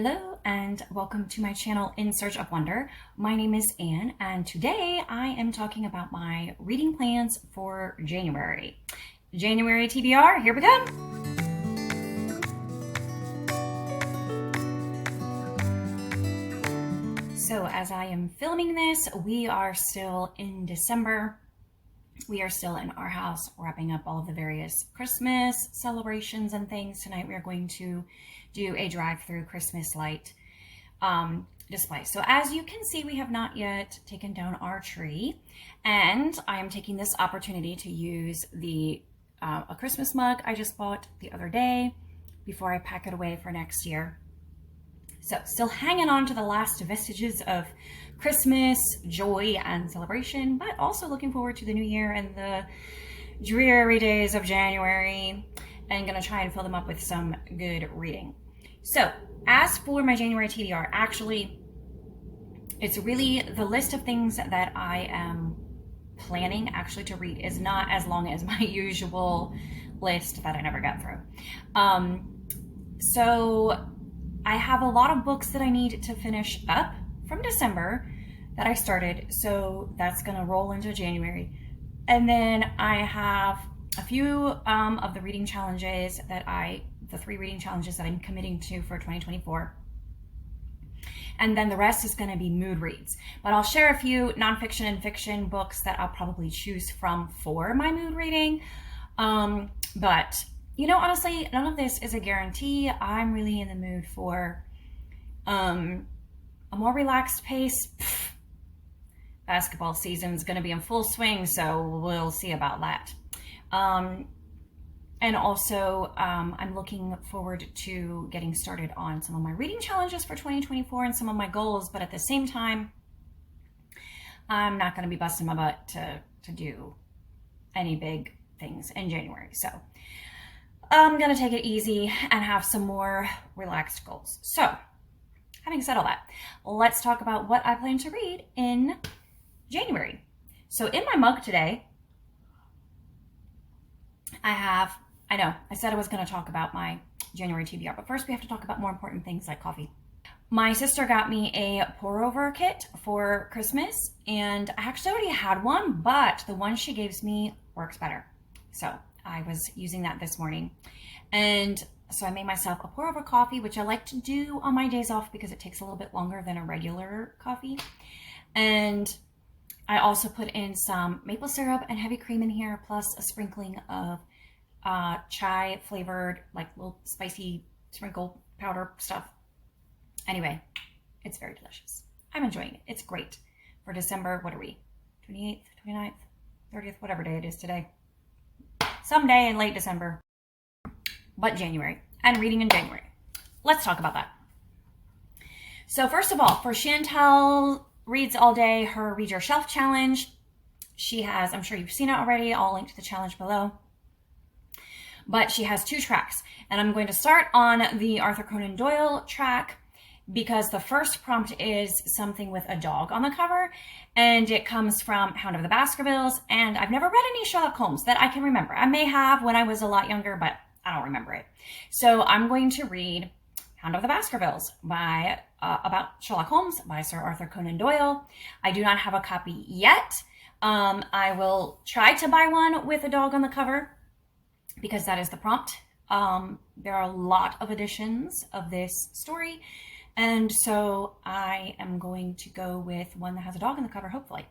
Hello and welcome to my channel In Search of Wonder. My name is Anne and today I am talking about my reading plans for January. January TBR, here we go! So as I am filming this, we are still in December. We are still in our house wrapping up all of the various Christmas celebrations and things. Tonight we are going to do a drive-through Christmas light display. So as you can see, we have not yet taken down our tree, and I am taking this opportunity to use the a Christmas mug I just bought the other day before I pack it away for next year. So still hanging on to the last vestiges of Christmas joy and celebration, but also looking forward to the new year and the dreary days of January, and gonna try and fill them up with some good reading. So as for my January TBR, actually, it's really the list of things that I am planning actually to read is not as long as my usual list that I never get through. So I have a lot of books that I need to finish up from December that I started, so that's gonna roll into January. And then I have a few of the reading challenges the 3 reading challenges that I'm committing to for 2024. And then the rest is gonna be mood reads. But I'll share a few nonfiction and fiction books that I'll probably choose from for my mood reading. But you know, honestly, none of this is a guarantee. I'm really in the mood for a more relaxed pace. Basketball season's gonna be in full swing, so we'll see about that. And also, I'm looking forward to getting started on some of my reading challenges for 2024 and some of my goals, but at the same time, I'm not gonna be busting my butt to do any big things in January. So I'm gonna take it easy and have some more relaxed goals. So, having said all that, let's talk about what I plan to read in January. So in my mug today, I know, I said I was gonna talk about my January TBR, but first we have to talk about more important things like coffee. My sister got me a pour over kit for Christmas, and I actually already had one, but the one she gives me works better. So I was using that this morning. And so I made myself a pour over coffee, which I like to do on my days off because it takes a little bit longer than a regular coffee. And I also put in some maple syrup and heavy cream in here, plus a sprinkling of chai flavored, like little spicy sprinkle powder stuff. Anyway, it's very delicious. I'm enjoying it. It's great for December. What are we? 28th, 29th, 30th, whatever day it is today. Someday in late December, but January, and reading in January. Let's talk about that. So first of all, for Chantel Reads All Day, her Read Your Shelf challenge, she has, I'm sure you've seen it already, I'll link to the challenge below, but she has 2 tracks, and I'm going to start on the Arthur Conan Doyle track because the first prompt is something with a dog on the cover, and it comes from Hound of the Baskervilles, and I've never read any Sherlock Holmes that I can remember. I may have when I was a lot younger, but I don't remember it. So I'm going to read Hound of the Baskervilles by about Sherlock Holmes by Sir Arthur Conan Doyle. I do not have a copy yet. I will try to buy one with a dog on the cover because that is the prompt. There are a lot of editions of this story, and so I am going to go with one that has a dog on the cover, hopefully.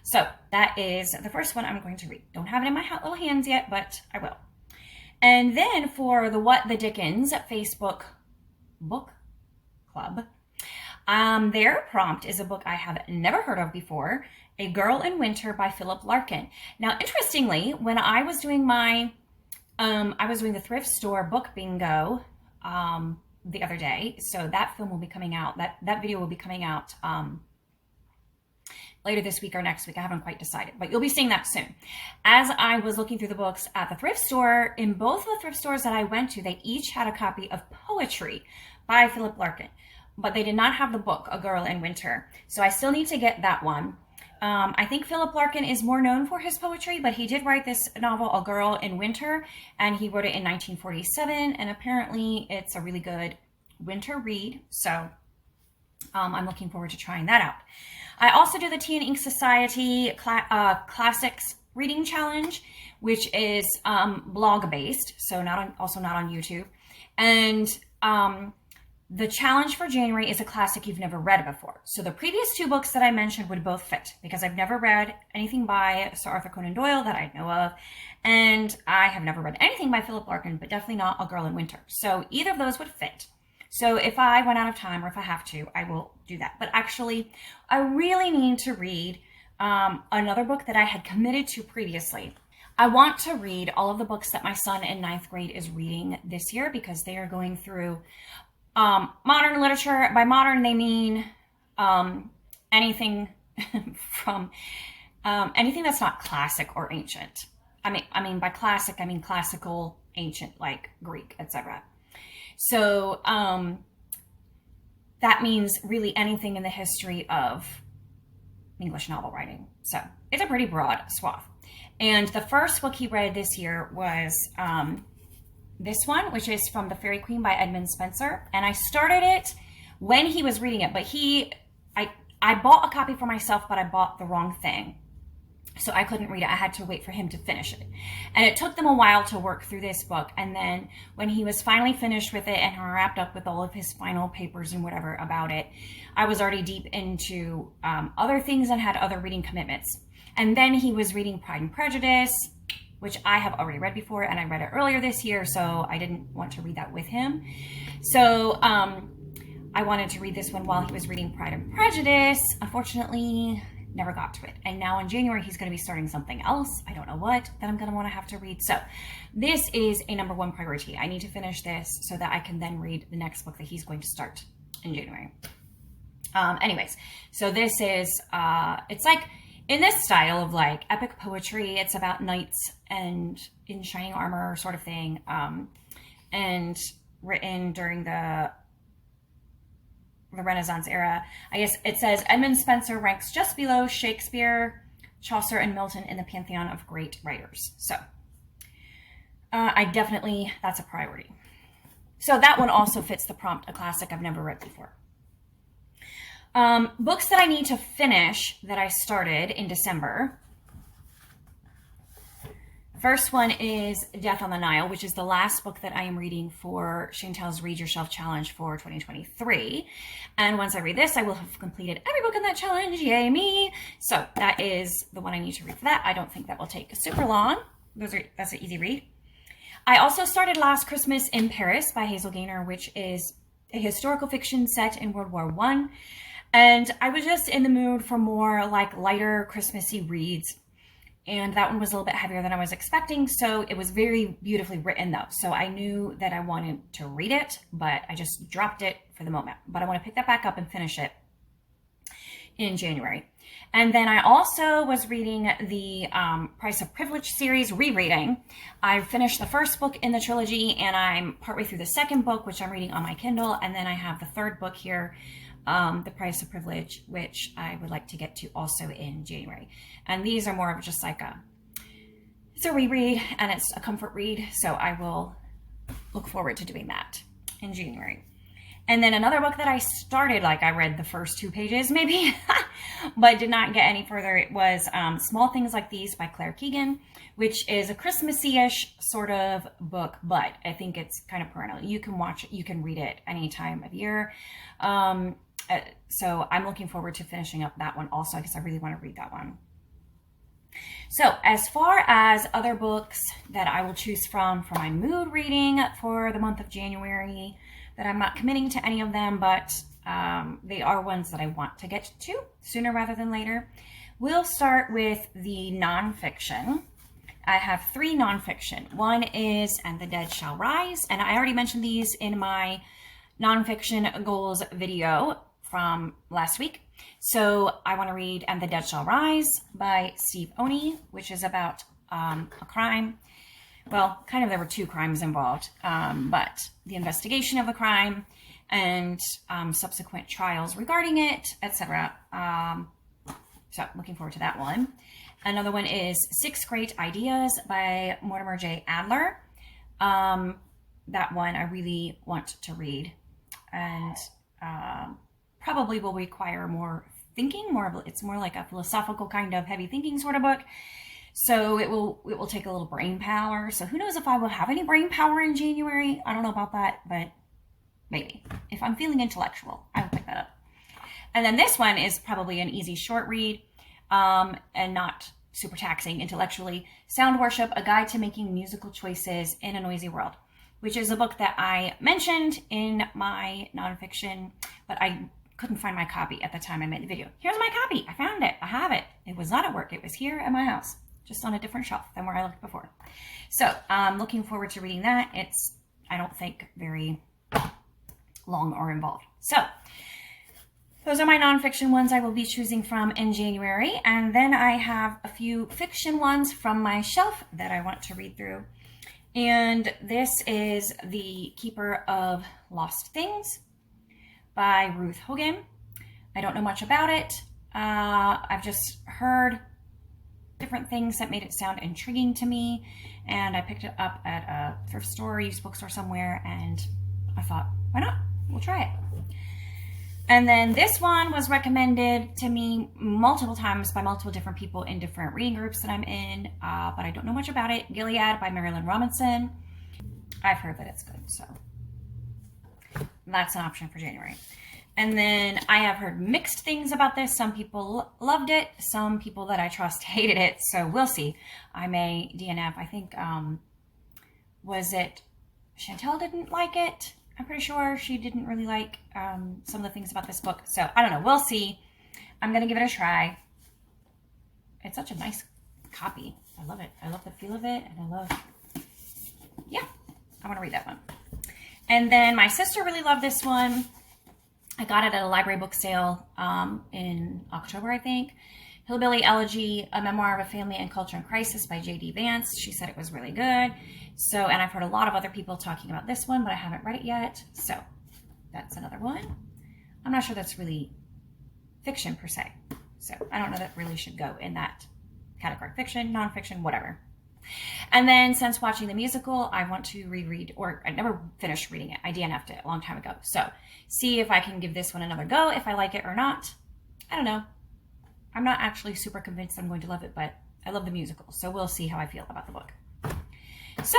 So that is the first one I'm going to read. Don't have it in my little hands yet, but I will. And then for the What the Dickens Facebook book club, their prompt is a book I have never heard of before, A Girl in Winter by Philip Larkin. Now, interestingly, when I was doing the thrift store book bingo the other day, so that film will be coming out, that video will be coming out later this week or next week. I haven't quite decided, but you'll be seeing that soon. As I was looking through the books at the thrift store, in both of the thrift stores that I went to, they each had a copy of Poetry by Philip Larkin, but they did not have the book, A Girl in Winter. So I still need to get that one. I think Philip Larkin is more known for his poetry, but he did write this novel, A Girl in Winter, and he wrote it in 1947, and apparently it's a really good winter read, so I'm looking forward to trying that out. I also do the Tea and Ink Society Classics Reading Challenge, which is blog based, so also not on YouTube. And the challenge for January is a classic you've never read before. So the previous 2 books that I mentioned would both fit, because I've never read anything by Sir Arthur Conan Doyle that I know of, and I have never read anything by Philip Larkin, but definitely not A Girl in Winter. So either of those would fit. So if I run out of time, or if I have to, I will do that. But actually, I really need to read another book that I had committed to previously. I want to read all of the books that my son in 9th grade is reading this year, because they are going through modern literature. By modern, they mean anything from anything that's not classic or ancient. I mean by classic, I mean classical, ancient, like Greek, etc. So that means really anything in the history of English novel writing. So it's a pretty broad swath. And the first book he read this year was this one, which is from The Faerie Queene by Edmund Spenser. And I started it when he was reading it, but I bought a copy for myself, but I bought the wrong thing. So I couldn't read it. I had to wait for him to finish it. And it took them a while to work through this book. And then when he was finally finished with it and wrapped up with all of his final papers and whatever about it, I was already deep into other things and had other reading commitments. And then he was reading Pride and Prejudice, which I have already read before, and I read it earlier this year, so I didn't want to read that with him. So I wanted to read this one while he was reading Pride and Prejudice. Unfortunately, never got to it. And now in January, he's going to be starting something else. I don't know what, that I'm going to want to have to read. So this is a number 1 priority. I need to finish this so that I can then read the next book that he's going to start in January. Anyways, so this is, it's like in this style of like epic poetry. It's about knights and in shining armor sort of thing, and written during the Renaissance era. I guess it says Edmund Spenser ranks just below Shakespeare, Chaucer, and Milton in the pantheon of great writers. So that's a priority. So that one also fits the prompt, a classic I've never read before. Books that I need to finish that I started in December. First one is Death on the Nile, which is the last book that I am reading for Chantel's Read Yourself Challenge for 2023. And once I read this, I will have completed every book in that challenge. Yay me! So that is the one I need to read for that. I don't think that will take super long. That's an easy read. I also started Last Christmas in Paris by Hazel Gaynor, which is a historical fiction set in World War I. And I was just in the mood for more like lighter Christmassy reads. And that one was a little bit heavier than I was expecting. So it was very beautifully written though. So I knew that I wanted to read it, but I just dropped it for the moment. But I want to pick that back up and finish it in January. And then I also was reading the Price of Privilege series, rereading. I finished the first book in the trilogy and I'm partway through the second book, which I'm reading on my Kindle. And then I have the third book here, The Price of Privilege, which I would like to get to also in January. And these are more of just like it's a reread and it's a comfort read. So I will look forward to doing that in January. And then another book that I started, like I read the first 2 pages maybe, but did not get any further. It was Small Things Like These by Claire Keegan, which is a Christmassy-ish sort of book, but I think it's kind of perennial. You can watch it, you can read it any time of year. So I'm looking forward to finishing up that one also because I really want to read that one. So as far as other books that I will choose from for my mood reading for the month of January, that I'm not committing to any of them, but they are ones that I want to get to sooner rather than later. We'll start with the nonfiction. I have 3 nonfiction. One is And the Dead Shall Rise, and I already mentioned these in my nonfiction goals video from last week. So I want to read And the Dead Shall Rise by Steve Oney, which is about a crime. Well, kind of there were 2 crimes involved, but the investigation of the crime and subsequent trials regarding it, etc. So looking forward to that one. Another one is 6 Great Ideas by Mortimer J. Adler. That one I really want to read. and probably will require more thinking, it's more like a philosophical kind of heavy thinking sort of book. So it will take a little brain power. So who knows if I will have any brain power in January. I don't know about that, but maybe. If I'm feeling intellectual, I will pick that up. And then this one is probably an easy short read, and not super taxing intellectually. Sound Worship, A Guide to Making Musical Choices in a Noisy World, which is a book that I mentioned in my nonfiction, but I couldn't find my copy at the time I made the video. Here's my copy. I found it. I have it. It was not at work. It was here at my house, just on a different shelf than where I looked before. So I'm looking forward to reading that. It's, I don't think, very long or involved. So those are my nonfiction ones I will be choosing from in January. And then I have a few fiction ones from my shelf that I want to read through. And this is The Keeper of Lost Things by Ruth Hogan. I don't know much about it. I've just heard different things that made it sound intriguing to me. And I picked it up at a thrift store, used bookstore somewhere, and I thought, why not? We'll try it. And then this one was recommended to me multiple times by multiple different people in different reading groups that I'm in, but I don't know much about it. Gilead by Marilyn Robinson. I've heard that it's good, so that's an option for January. And then I have heard mixed things about this. Some people loved it. Some people that I trust hated it, so we'll see. I may DNF. I think, was it Chantel didn't like it? I'm pretty sure she didn't really like some of the things about this book. So I don't know. We'll see. I'm going to give it a try. It's such a nice copy. I love it. I love the feel of it. And I love, yeah, I want to read that one. And then my sister really loved this one. I got it at a library book sale in October, I think. Hillbilly, Elegy, A Memoir of a Family and Culture in Crisis by J.D. Vance. She said it was really good. So, and I've heard a lot of other people talking about this one, but I haven't read it yet. So that's another one. I'm not sure that's really fiction per se. So I don't know that really should go in that category. Fiction, nonfiction, whatever. And then since watching the musical, I want to reread, or I never finished reading it. I DNF'd it a long time ago. So see if I can give this one another go, if I like it or not. I don't know. I'm not actually super convinced I'm going to love it, but I love the musical. So we'll see how I feel about the book. So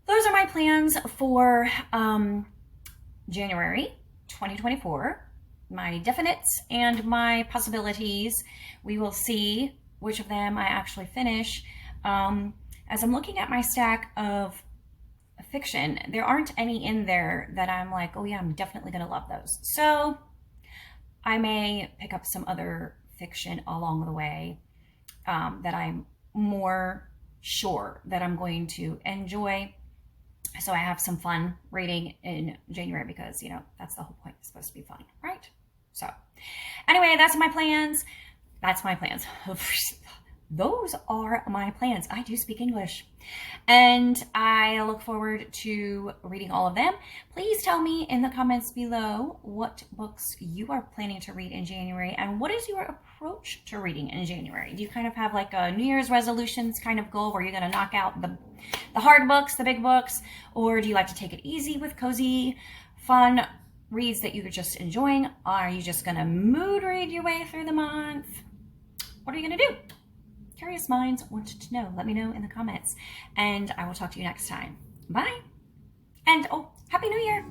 those are my plans for January 2024. My definites and my possibilities. We will see which of them I actually finish. As I'm looking at my stack of fiction, there aren't any in there that I'm like, oh yeah, I'm definitely going to love those. So I may pick up some other fiction along the way that I'm more sure that I'm going to enjoy. So I have some fun reading in January because, you know, that's the whole point. It's supposed to be fun, right? So anyway, that's my plans. That's my plans. Those are my plans. I do speak English. And I look forward to reading all of them. Please tell me in the comments below what books you are planning to read in January and what is your approach to reading in January. Do you kind of have like a New Year's resolutions kind of goal where you're going to knock out the hard books, the big books, or do you like to take it easy with cozy, fun reads that you're just enjoying? Are you just going to mood read your way through the month? What are you going to do? Curious minds wanted to know. Let me know in the comments. And I will talk to you next time. Bye. And, oh, Happy New Year.